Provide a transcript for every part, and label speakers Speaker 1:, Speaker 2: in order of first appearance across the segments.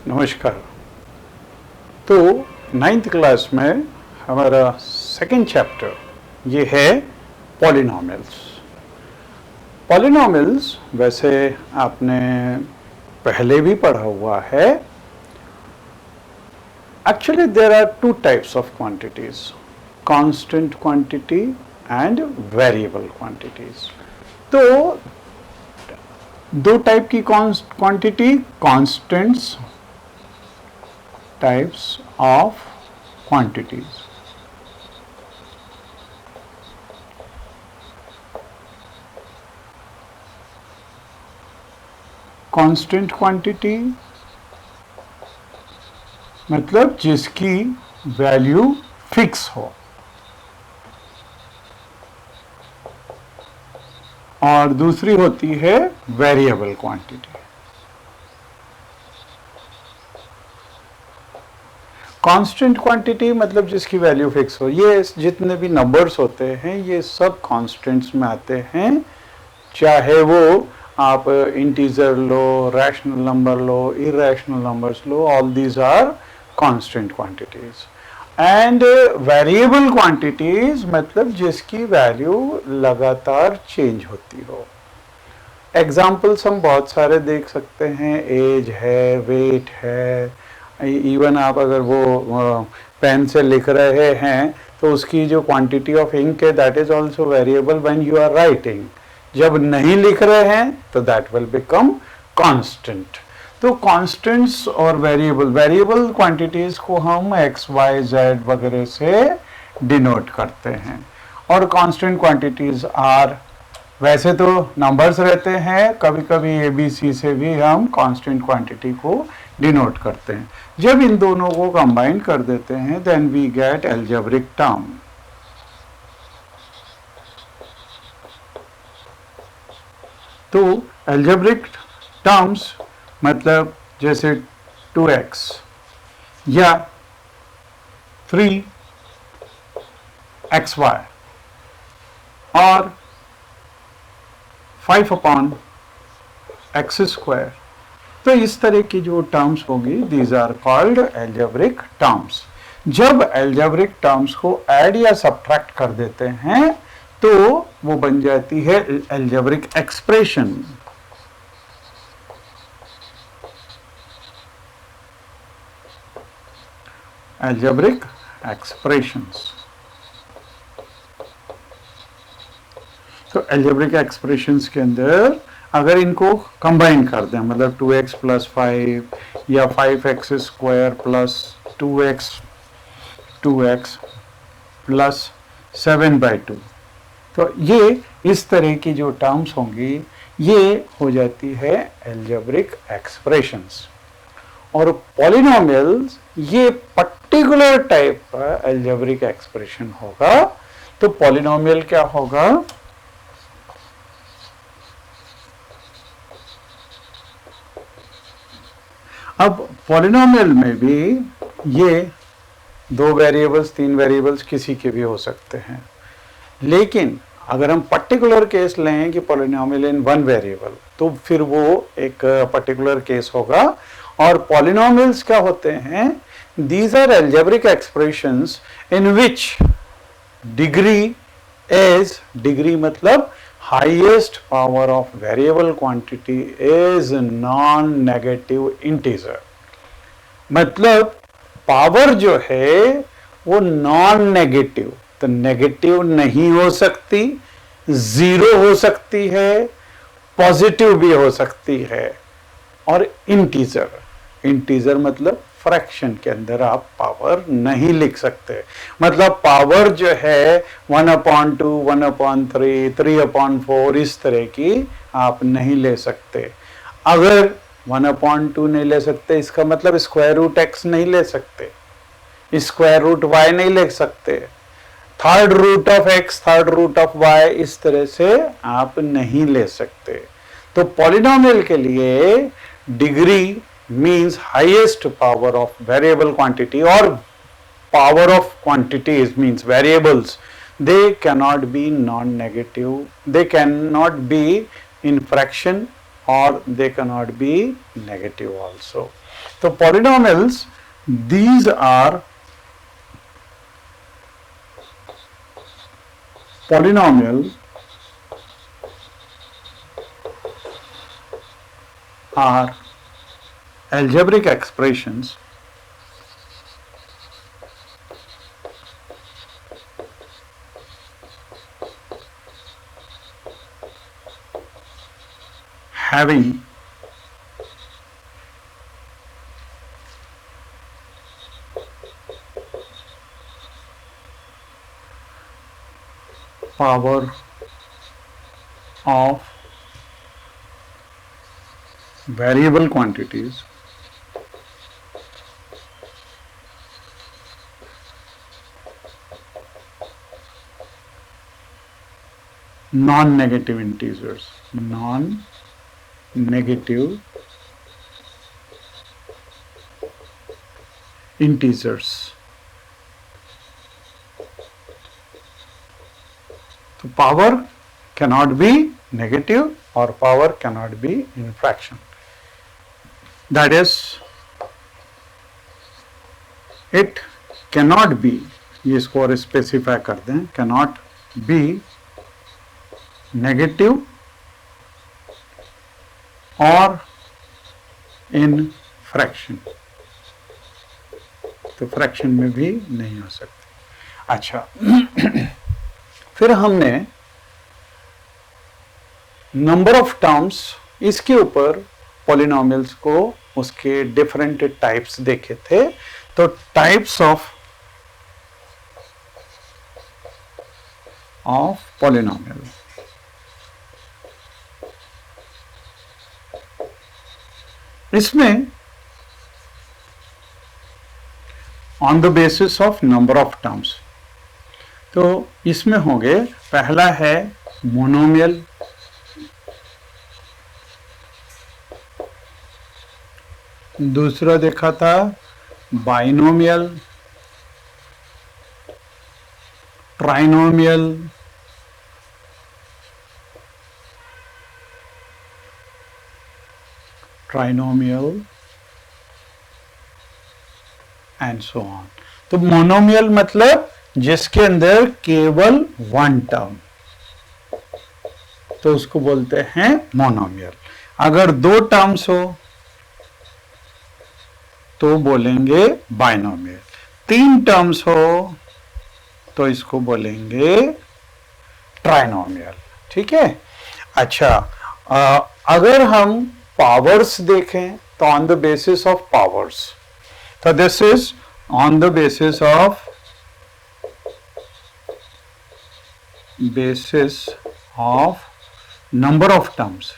Speaker 1: नमस्कार। तो 9th class में हमारा सेकंड चैप्टर ये है पॉलिनॉमियल्स। पॉलिनॉमियल्स वैसे आपने पहले भी पढ़ा हुआ है। Actually there are two types of quantities, constant quantity and variable quantities. तो दो टाइप की quantity, constants types of quantities. Constant quantity मतलब जिसकी वैल्यू फिक्स हो, और दूसरी होती है वेरिएबल क्वांटिटी। कांस्टेंट क्वांटिटी मतलब जिसकी वैल्यू फिक्स हो। ये जितने भी नंबर्स होते हैं ये सब कांस्टेंट्स में आते हैं, चाहे वो आप इंटीजर लो, रैशनल नंबर लो, इरेशनल नंबर्स लो, all these are constant quantities. And variable quantities मतलब जिसकी वैल्यू लगातार चेंज होती हो। एग्जाम्पल्स हम बहुत सारे देख सकते हैं, एज है, वेट है, इवन आप अगर वो पेन से लिख रहे हैं तो उसकी जो क्वांटिटी ऑफ इंक है that is also variable when you are writing. जब नहीं लिख रहे हैं तो दैट विल बिकम कांस्टेंट। तो कांस्टेंट्स और वेरिएबल क्वांटिटीज को हम एक्स वाई जेड वगैरह से डिनोट करते हैं। और कांस्टेंट क्वांटिटीज आर, वैसे तो नंबर्स रहते हैं, कभी कभी ABC से भी हम कांस्टेंट क्वांटिटी को डिनोट करते हैं। जब इन दोनों को कंबाइन कर देते हैं then we get algebraic term. तो एल्जेब्रिक टर्म्स मतलब जैसे 2x या 3xy और 5/x²। तो इस तरह की जो टर्म्स होगी these are called algebraic terms. जब एल्जेब्रिक टर्म्स को ऐड या सब्ट्रैक्ट कर देते हैं तो वो बन जाती है एल्जेब्रिक एक्सप्रेशन। Algebraic expressions. तो एल्जेब्रिक एक्सप्रेशंस के अंदर अगर इनको कंबाइन कर दें, मतलब 2x + 5 या 5x² + 2x + 7/2, तो ये इस तरह की जो टर्म्स होंगी ये हो जाती है एल्जेब्रिक एक्सप्रेशंस। और पॉलिनॉमियल्स ये पर्टिकुलर टाइप का एल्जेब्रिक एक्सप्रेशन होगा। तो पॉलिनॉमियल क्या होगा? अब पॉलिनॉमियल में भी ये 2 वेरिएबल्स, 3 वेरिएबल्स किसी के भी हो सकते हैं, लेकिन अगर हम पर्टिकुलर केस लें कि पॉलिनॉमियल इन 1 वेरिएबल तो फिर वो एक पर्टिकुलर केस होगा। और पॉलिनॉमियल्स क्या होते हैं? These are algebraic expressions in which degree is, degree मतलब highest power of variable quantity is non-negative integer। मतलब पावर जो है वो नॉन नेगेटिव, तो नेगेटिव नहीं हो सकती, जीरो हो सकती है, पॉजिटिव भी हो सकती है। और इंटीजर, इंटीजर मतलब फ्रैक्शन के अंदर आप पावर नहीं लिख सकते। मतलब पावर जो है 1/2, 1/3, 3/4 इस तरह की आप नहीं ले सकते। अगर 1/2 नहीं ले सकते इसका मतलब स्क्वायर रूट x नहीं ले सकते, स्क्वायर रूट y नहीं ले सकते, third root of x, third root of y इस तरह से आप नहीं ले सकते। तो पॉलिनॉमियल के लिए degree means highest power of variable quantity, or power of quantities means variables, they cannot be non-negative, they cannot be in fraction or they cannot be negative also. So polynomials, these are polynomial are algebraic expressions having power of variable quantities non-negative integers, non-negative integers. So power cannot be negative or power cannot be in fraction. That is, it cannot be, ये इसको और specify कर दें, cannot be negative or in fraction. तो fraction में भी नहीं हो सकती. अच्छा, फिर हमने नंबर ऑफ टर्म्स, इसके ऊपर पॉलिनोमियल्स को उसके डिफरेंट टाइप्स देखे थे. तो टाइप्स ऑफ पॉलिनोमियल, इसमें on the basis of number of terms, तो इसमें होंगे, पहला है मोनोमियल, दूसरा देखा था binomial, trinomial, and so on. तो मोनोमियल मतलब जिसके अंदर केवल वन टर्म, तो उसको बोलते हैं मोनोमियल. अगर दो टर्म्स हो तो बोलेंगे बाइनोमियल, तीन टर्म्स हो तो इसको बोलेंगे ट्राइनोमियल. ठीक है. अच्छा, अगर हम पावर्स देखें तो on the basis of powers, तो this is on the basis of number of terms.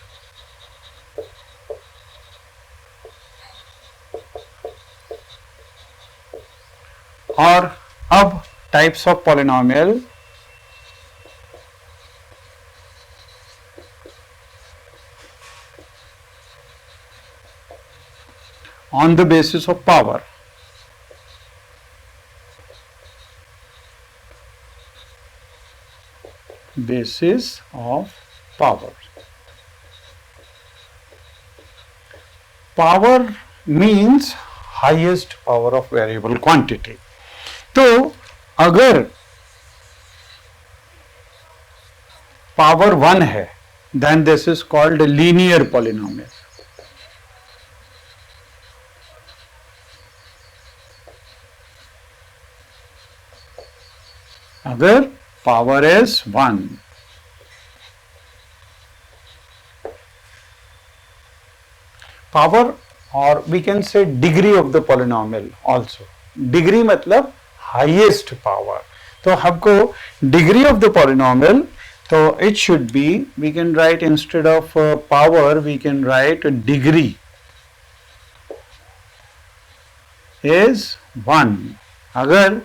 Speaker 1: और अब types of polynomial, on the basis of power. Basis of power. Power means highest power of variable quantity. तो अगर power 1 है, then this is called a linear polynomial. अगर power is 1, power, और we can say degree of the polynomial also. Degree मतलब highest power. तो हमको degree of the polynomial, तो it should be, we can write instead of power we can write degree is 1. अगर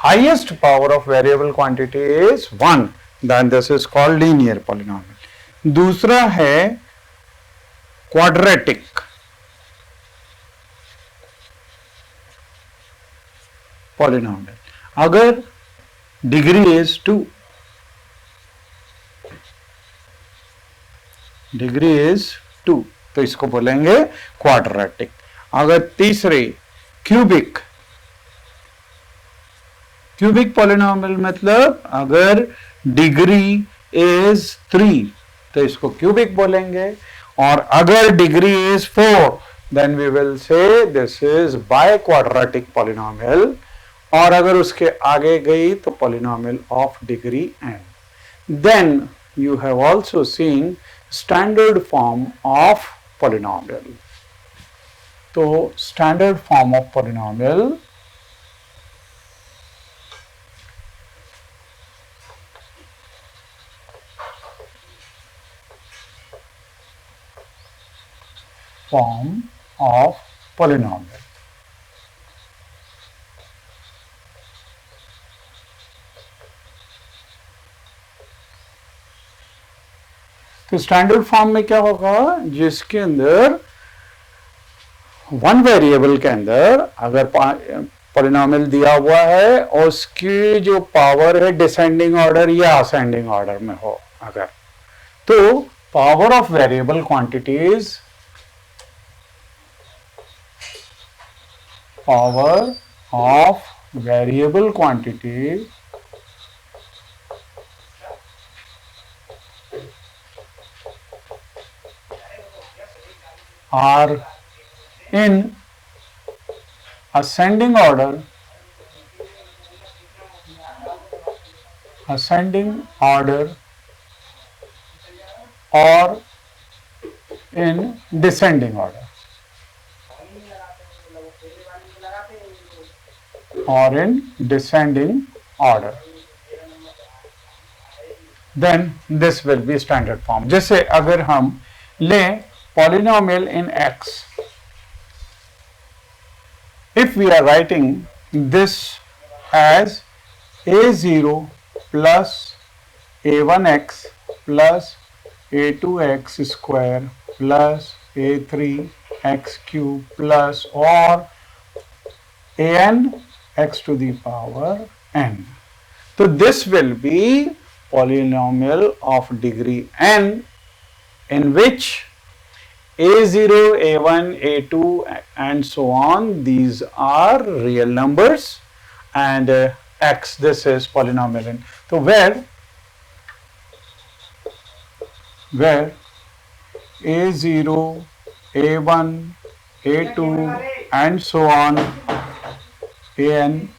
Speaker 1: highest power of variable quantity is 1, then this is called linear polynomial. दूसरा है quadratic polynomial. अगर degree is 2, degree is 2, तो इसको बोलेंगे quadratic. अगर तीसरे cubic, cubic polynomial मतलब अगर डिग्री इज 3 तो इसको क्यूबिक बोलेंगे, और अगर degree is 4 then we will say this is biquadratic polynomial, और अगर उसके आगे गई तो polynomial of degree n। Then you have also seen standard form of polynomial. तो standard form of polynomial form of polynomial। तो standard form में क्या होगा, जिसके अंदर वन वेरिएबल के अंदर अगर पॉलिनोमियल दिया हुआ है और उसकी जो पावर है डिसेंडिंग ऑर्डर या असेंडिंग ऑर्डर में हो, अगर तो power of variable quantities, power of variable quantity are in ascending order, or in descending order, or in descending order, then this will be standard form। जैसे अगर हम लें polynomial in x, if we are writing this as a0 plus a1x plus a2x square plus a3x cube plus or an x to the power n, so this will be polynomial of degree n in which a0, a1, a2 and so on, these are real numbers, and x, this is polynomial n। so where a0, a1, a2 and so on, an,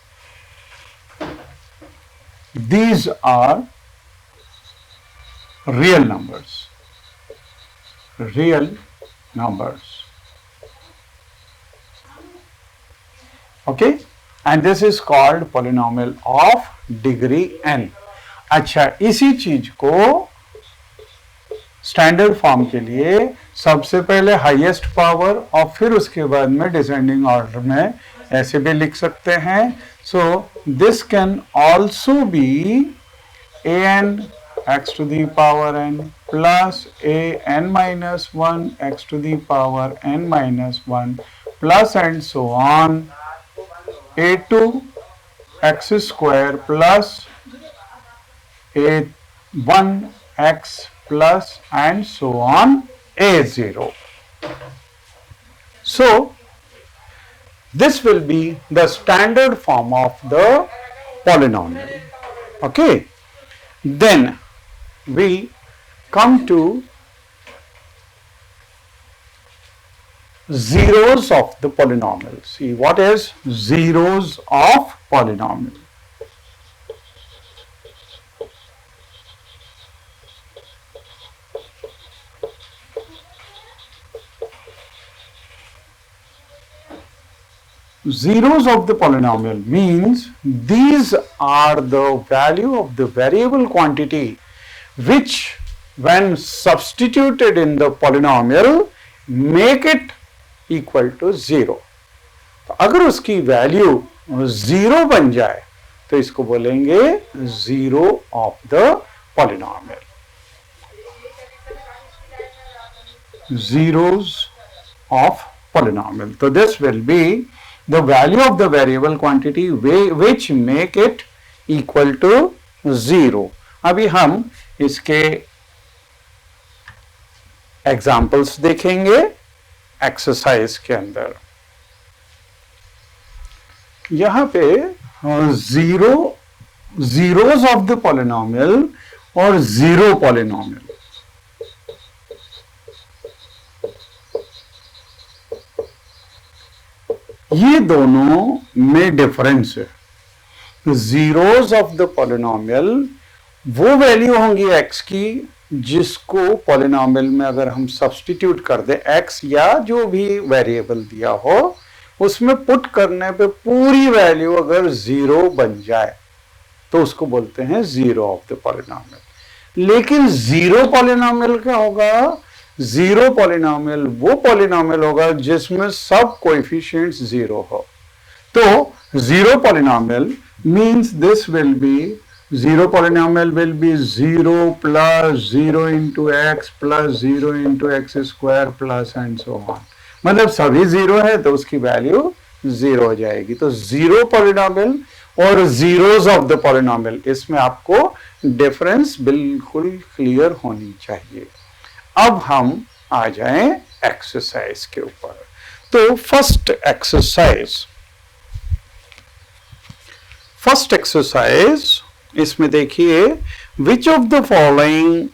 Speaker 1: these are real numbers, okay, and this is called polynomial of degree n। अच्छा, इसी चीज को standard form के लिए सबसे पहले highest power और फिर उसके बाद में डिसेंडिंग ऑर्डर में ऐसे भी लिख सकते हैं। So this can also be an x to the power n plus an minus 1 x to the power n minus 1 plus and so on, a2 x square plus a1 x plus and so on, a0। so this will be the standard form of the polynomial, okay। then we come to zeros of the polynomial। see what is zeros of polynomial। zeros of the polynomial means these are the value of the variable quantity which when substituted in the polynomial make it equal to 0। तो अगर उसकी value 0 बन जाए तो इसको बोलेंगे zero of the polynomial. zeros of polynomial, so this will be the value of the variable quantity which make it equal to 0। अभी हम इसके एग्जाम्पल्स देखेंगे एक्सरसाइज के अंदर। यहां पे जीरोज ऑफ द पॉलिनोमियल और जीरो पॉलिनोमियल, ये दोनों में डिफरेंस है। जीरोज ऑफ द पॉलिनोमियल वो वैल्यू होंगी x की जिसको पॉलिनोमियल में अगर हम सब्स्टिट्यूट कर दें, x या जो भी वेरिएबल दिया हो उसमें पुट करने पे पूरी वैल्यू अगर जीरो बन जाए तो उसको बोलते हैं जीरो ऑफ द पॉलिनोमियल। लेकिन जीरो पॉलिनोमियल क्या होगा? जीरो पॉलिनोमियल वो पॉलिनोमियल होगा जिसमें सब कोएफिशिएंट्स जीरो हो। तो zero polynomial means this will B, zero polynomial will be 0 plus 0 into x plus 0 into x square plus and so on. मतलब सभी जीरो है तो उसकी वैल्यू जीरो हो जाएगी। तो जीरो पॉलिनोमियल और जीरोज ऑफ द पॉलिनोमियल, इसमें आपको डिफरेंस बिल्कुल क्लियर होनी चाहिए। अब हम आ जाएं एक्सरसाइज के ऊपर। तो फर्स्ट एक्सरसाइज इसमें देखिए, which of the following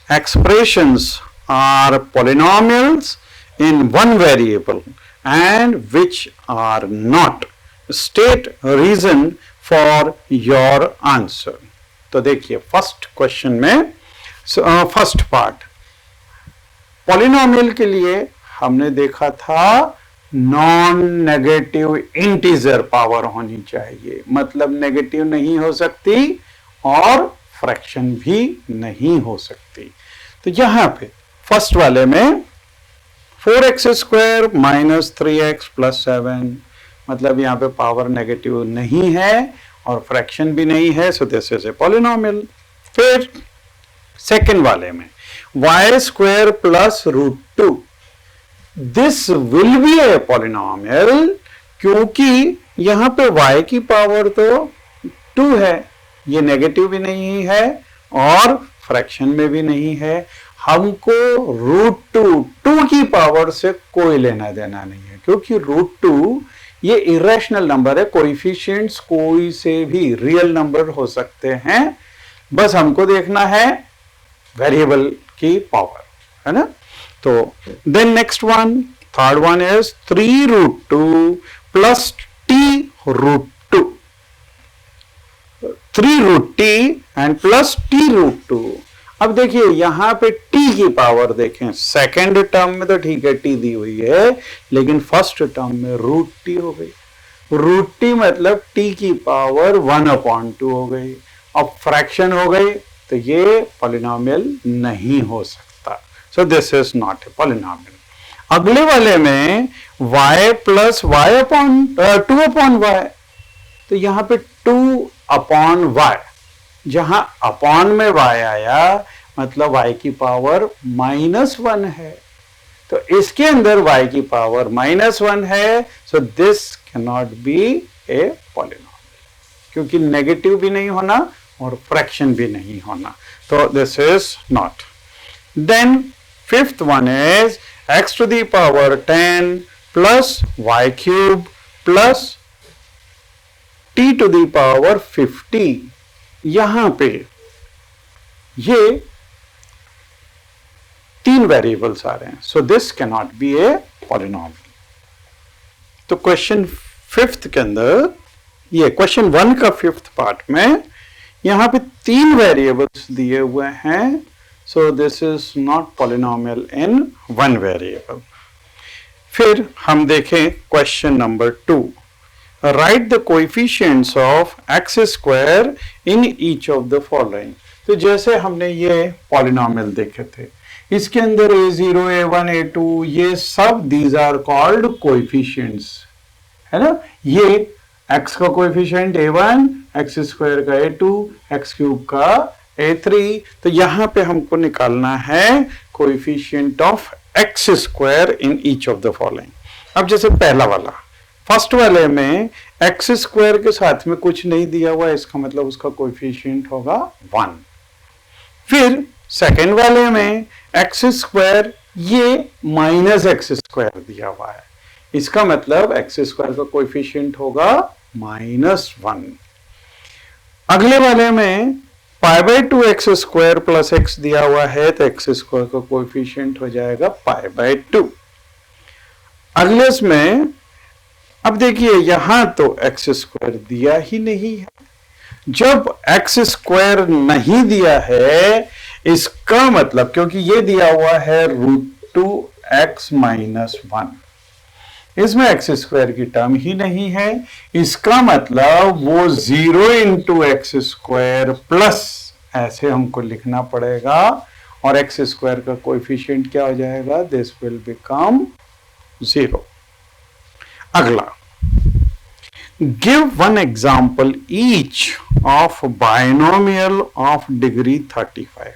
Speaker 1: expressions are polynomials in one variable and which are not, state reason for your answer. तो देखिए फर्स्ट क्वेश्चन में फर्स्ट पार्ट, पॉलिनोमियल के लिए हमने देखा था नॉन नेगेटिव इंटीजर पावर होनी चाहिए, मतलब नेगेटिव नहीं हो सकती और फ्रैक्शन भी नहीं हो सकती। तो यहां पे फर्स्ट वाले में 4x square minus 3x plus 7, मतलब यहां पे पावर नेगेटिव नहीं है और फ्रैक्शन भी नहीं है, so this is a polynomial. फिर सेकंड वाले में y square plus root 2, this will be a polynomial, क्योंकि यहां पे y की पावर तो 2 है, ये नेगेटिव भी नहीं है और फ्रैक्शन में भी नहीं है। हमको रूट 2 की पावर से कोई लेना देना नहीं है, क्योंकि रूट 2 ये इरेशनल नंबर है, कोएफिशिएंट्स कोई से भी रियल नंबर हो सकते हैं, बस हमको देखना है वेरिएबल की पावर, है ना। तो then next one, third one is 3 root 2 plus t root 2, 3 root t and plus t root 2। अब देखिए यहां पे t की पावर देखें, सेकेंड टर्म में तो ठीक है t दी हुई है, लेकिन फर्स्ट टर्म में रूट t हो गई। रूट t मतलब t की पावर 1/2 हो गई। अब फ्रैक्शन हो गई तो ये पॉलिनोमियल नहीं हो सकता, सो this is not a polynomial. अगले वाले में y plus y upon 2 upon y, तो यहां पे 2 अपॉन y, जहां अपॉन में y आया मतलब y की पावर -1 है, तो इसके अंदर y की पावर -1 है, so this can not be a polynomial, क्योंकि नेगेटिव भी नहीं होना और फ्रैक्शन भी नहीं होना, तो this is not. Then fifth one is x to the power 10 plus y cube plus t to the power 50। यहां पे ये 3 वेरिएबल्स आ रहे हैं, so this can not be a polynomial. तो क्वेश्चन फिफ्थ के अंदर, ये क्वेश्चन 1 का फिफ्थ पार्ट में यहां पे 3 वेरिएबल्स दिए हुए हैं, so this is not polynomial in 1 variable. फिर हम देखें question number 2, right the coefficients of x square in each of the following. तो जैसे हमने ये पॉलिनोमियल देखे थे, इसके अंदर a0 a1 a2 ये सब दीज आर कॉल्ड कोएफिशिएंट्स, है ना। ये x का कोएफिशिएंट a1, एक्स स्क्वायर का a2, एक्स क्यूब का a3। तो यहां पे हमको निकालना है coefficient of x square in each of the following. अब जैसे पहला वाला, फर्स्ट वाले में एक्स स्क्वायर के साथ में कुछ नहीं दिया हुआ, इसका मतलब उसका कोएफिशिएंट होगा 1। फिर सेकेंड वाले में एक्स स्क्वायर ये माइनस एक्स स्क्वायर दिया हुआ है, इसका मतलब एक्स स्क्वायर का कोएफिशिएंट होगा -1। अगले वाले में pi by 2 x square plus x दिया हुआ है, तो एक्स स्क्वायर का कोएफिशिएंट हो जाएगा पाई बाई 2। अगले इसमें अब देखिए यहां तो एक्स स्क्वायर दिया ही नहीं है। जब एक्स स्क्वायर नहीं दिया है इसका मतलब, क्योंकि ये दिया हुआ है √2x - 1, इसमें एक्स स्क्वायर की टर्म ही नहीं है, इसका मतलब वो 0 × एक्स स्क्वायर प्लस ऐसे हमको लिखना पड़ेगा, और एक्स स्क्वायर का कोएफिशिएंट क्या हो जाएगा, दिस विल बिकम 0। अगला, give one example each of binomial of degree 35।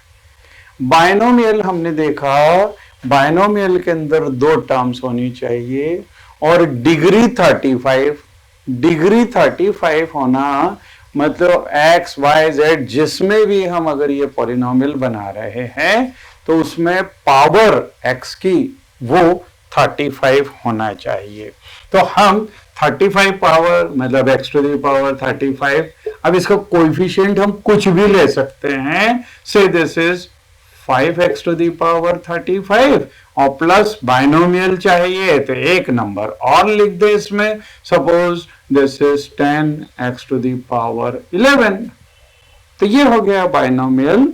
Speaker 1: Binomial हमने देखा, बायनोमियल के अंदर 2 टर्म्स होनी चाहिए, और डिग्री 35 होना मतलब x, y, z जिसमें भी हम अगर ये पॉलिनोमियल बना रहे हैं तो उसमें पावर x की वो 35 होना चाहिए। तो हम 35 पावर मतलब x टू द पावर 35, अब इसका कोएफिशिएंट हम कुछ भी ले सकते हैं, say this is 5x to the power 35, और प्लस बायनोमियल चाहिए तो एक नंबर और लिख दे इसमें, suppose this is 10x to the power 11। तो ये हो गया बायनोमियल,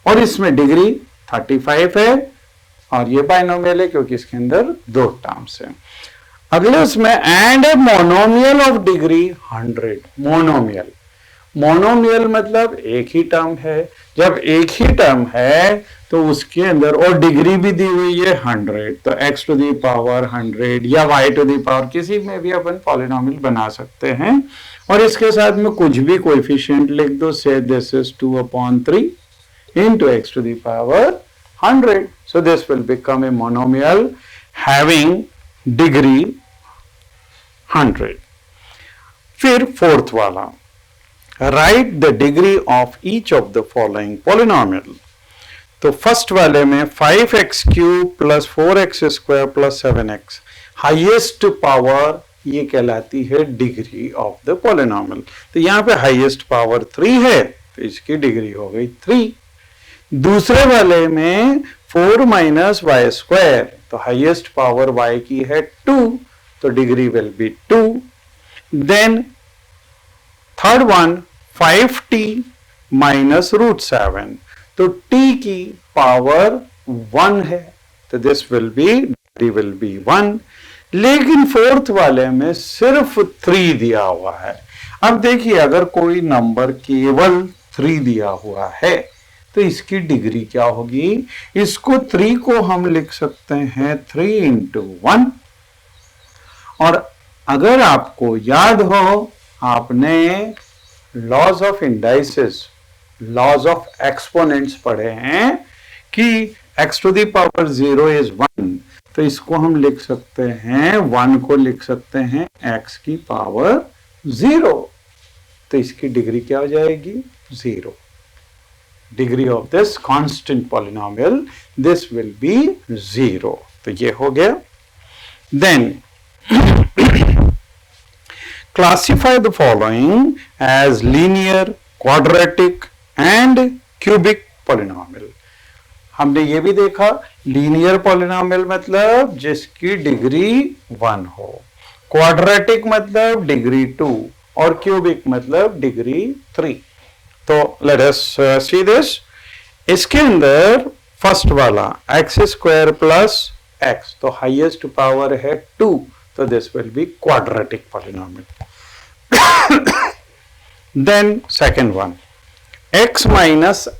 Speaker 1: और इसमें डिग्री 35 है, और ये बायनोमियल है क्योंकि इसके अंदर 2 टर्म्स है। अगले उसमें and a monomial of degree 100। Monomial मतलब एक ही टर्म है, जब एक ही टर्म है तो उसके अंदर, और डिग्री भी दी हुई है 100, तो x टू दी पावर 100 या y टू दी पावर किसी में भी अपन पॉलिनोमियल बना सकते हैं, और इसके साथ में कुछ भी कोएफिशिएंट लिख दो, से this is 2/3 into x to the power 100, so this will become a monomial having degree 100। फिर फोर्थ वाला, write the degree of each of the following polynomial। तो फर्स्ट वाले में 5x³ plus 4x² plus 7x highest power, ये कहलाती है degree of the polynomial. तो यहां पे हाईएस्ट पावर 3 है, तो इसकी डिग्री हो गई 3। दूसरे वाले में 4 - y², तो हाईएस्ट पावर y की है 2, तो degree will be 2। Then third one 5t - √7, तो t की पावर 1 है, तो दिस विल बी 1। लेकिन फोर्थ वाले में सिर्फ 3 दिया हुआ है। अब देखिए अगर कोई नंबर केवल 3 दिया हुआ है तो इसकी डिग्री क्या होगी, इसको 3 को हम लिख सकते हैं 3 × 1। और अगर आपको याद हो, आपने laws of indices, laws of exponents पढ़े हैं कि x to the power 0 is 1, तो इसको हम लिख सकते हैं, 1 को लिख सकते हैं x की पावर 0, तो इसकी डिग्री क्या हो जाएगी, 0। Degree of this constant polynomial, this will be 0। तो ये हो गया। Then classify the following as linear, quadratic and cubic polynomial। हमने ये भी देखा, लीनियर पॉलिनोमियल मतलब जिसकी डिग्री 1 हो, क्वाड्रेटिक मतलब डिग्री 2, और क्यूबिक मतलब डिग्री 3। तो लेट अस सी दिस। इसके अंदर फर्स्ट वाला x² प्लस x, तो हाईएस्ट पावर है 2, तो this will be quadratic polynomial. Then second one x -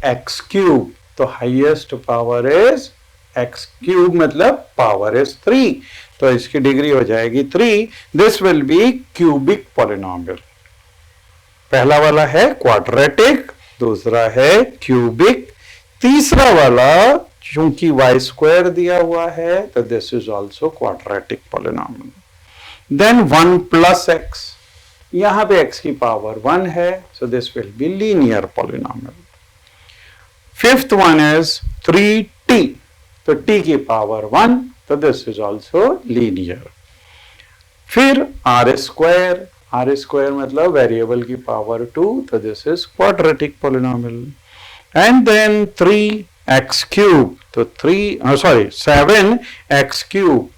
Speaker 1: x³, तो हाईएस्ट पावर इज x³ मतलब पावर इज 3, तो इसकी डिग्री हो जाएगी 3। This will be cubic polynomial. पहला वाला है क्वाड्रेटिक, दूसरा है क्यूबिक, तीसरा वाला चूंकि y² दिया हुआ है तो this is also quadratic polynomial. Then 1 + x, यहां पे x की पावर 1 है, so this will be linear polynomial. Fifth one is 3t, तो t की पावर 1, तो दिस इज ऑल्सो लीनियर। फिर r स्क्वायर मतलब वेरिएबल की पावर 2, तो this is quadratic polynomial. And then 3x cube, तो 7x क्यूब,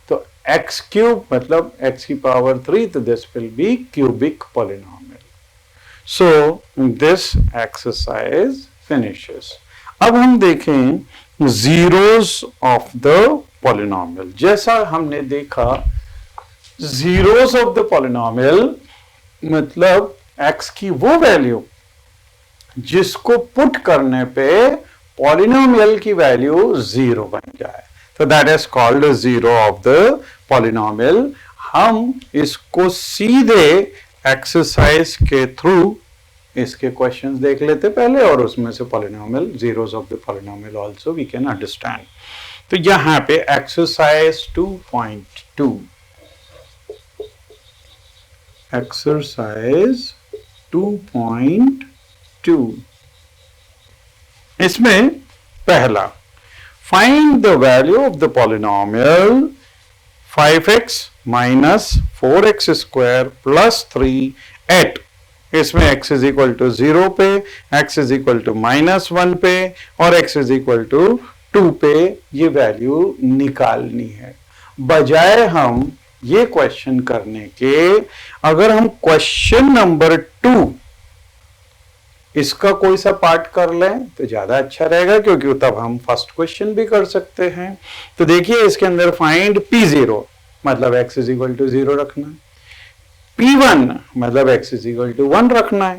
Speaker 1: तो x क्यूब मतलब x की पावर 3, तो this will be cubic polynomial. So this exercise finishes. अब हम देखें जीरोस ऑफ द पॉलिनोमियल। जैसा हमने देखा, जीरोस ऑफ द पॉलिनोमियल मतलब x की वो वैल्यू जिसको पुट करने पे पॉलिनोमियल की वैल्यू 0 बन जाए, तो that is called zero of the polynomial. हम इसको सीधे एक्सरसाइज के थ्रू इसके क्वेश्चंस देख लेते पहले, और उसमें से polynomial, zeros of the polynomial also we can understand. तो यहां पे एक्सरसाइज 2.2, एक्सरसाइज 2.2, इसमें पहला, find the value of the polynomial 5x minus 4x square plus 3 at, इसमें x इज इक्वल टू 0 पे, x इज इक्वल टू -1 पे और x is equal to 2 पे ये वैल्यू निकालनी है। बजाय हम ये क्वेश्चन करने के, अगर हम क्वेश्चन नंबर 2 इसका कोई सा पार्ट कर लें तो ज्यादा अच्छा रहेगा, क्योंकि तब हम फर्स्ट क्वेश्चन भी कर सकते हैं। तो देखिए इसके अंदर फाइंड P0 मतलब x इज इक्वल टू 0 रखना है, P1 मतलब x इज इक्वल टू 1 रखना है,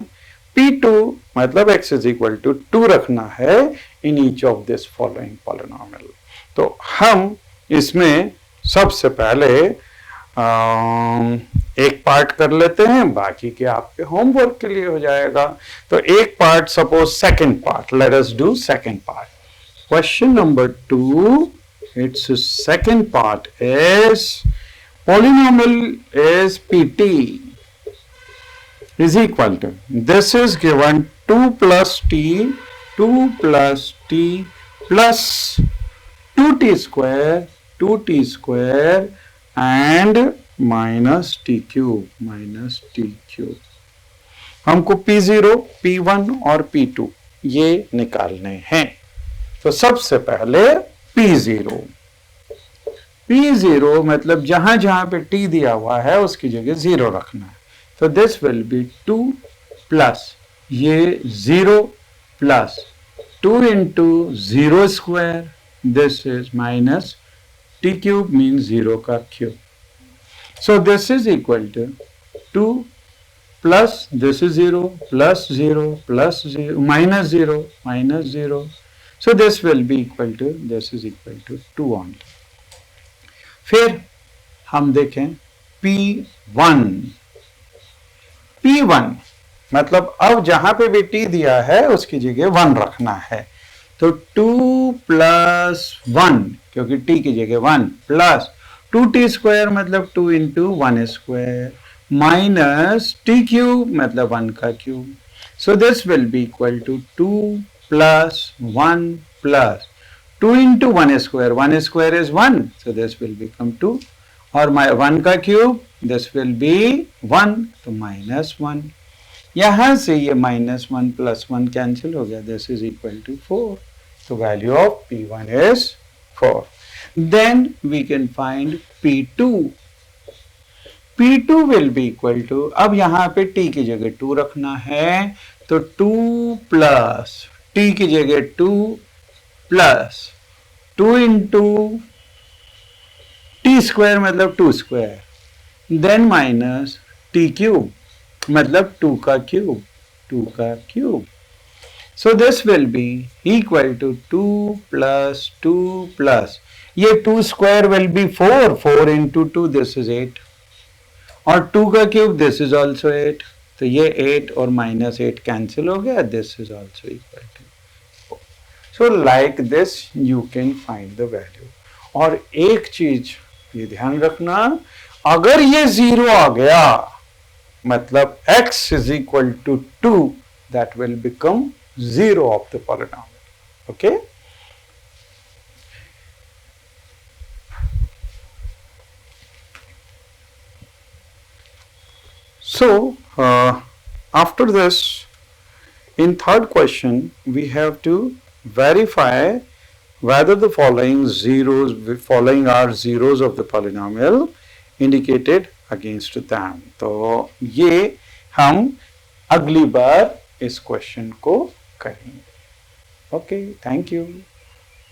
Speaker 1: P2 मतलब x इज इक्वल टू 2 रखना है in each of this following polynomial. तो हम इसमें सबसे पहले एक पार्ट कर लेते हैं, बाकी के आपके होमवर्क के लिए हो जाएगा। तो एक part, suppose second part, let us do second part. Question number 2, it's second part is polynomial is pt is equal to, this is given 2 plus t plus 2t square and minus t cube। हमको P0, P1 और P2 ये निकालने हैं। तो सबसे पहले P0 मतलब जहां जहां पे t दिया हुआ है उसकी जगह 0 रखना है। तो दिस विल बी 2 प्लस ये 0 plus 2 into 0 square, this is minus t cube mean 0 का cube. So this is equal to 2 plus this is 0 plus 0 plus 0 minus 0। So this will be equal to, this is equal to 2 only. फिर हम देखें P1 मतलब अब जहां पे भी t दिया है उसकी जगह 1 रखना है। तो 2 प्लस 1 क्योंकि t की जगह 1 प्लस 2t स्क्वायर मतलब 2 into 1 square minus t cube मतलब 1 का cube. So this will be equal to 2 plus 1 plus 2 into 1 square is 1, so this will become 2, और 1 का क्यूब, this will be 1, तो -1। यहां से ये -1 प्लस 1 कैंसिल हो गया, this is equal to 4, तो value of P1 is 4। Then we can find P2 will be equal to, अब यहां पे t की जगह 2 रखना है, तो 2 प्लस t की जगह 2 प्लस 2 इंटू टी स्क्वायर मतलब 2 square, then minus t cube मतलब 2 का cube. So this will be equal to 2 plus 2 plus ये 2 square will be 4 into 2 this is 8 और 2 का क्यूब दिस इज ऑल्सो 8, तो ये 8 और -8 कैंसिल हो गया, this is also equal to. So like this you can find the value। और एक चीज ये ध्यान रखना, अगर ये 0 आ गया मतलब x is equal to 2, that will become 0 of the polynomial। okay, So after this, in third question, we have to verify whether the following are zeros of the polynomial indicated against them. तो ये हम अगली बार इस question को करेंगे. Okay, thank you.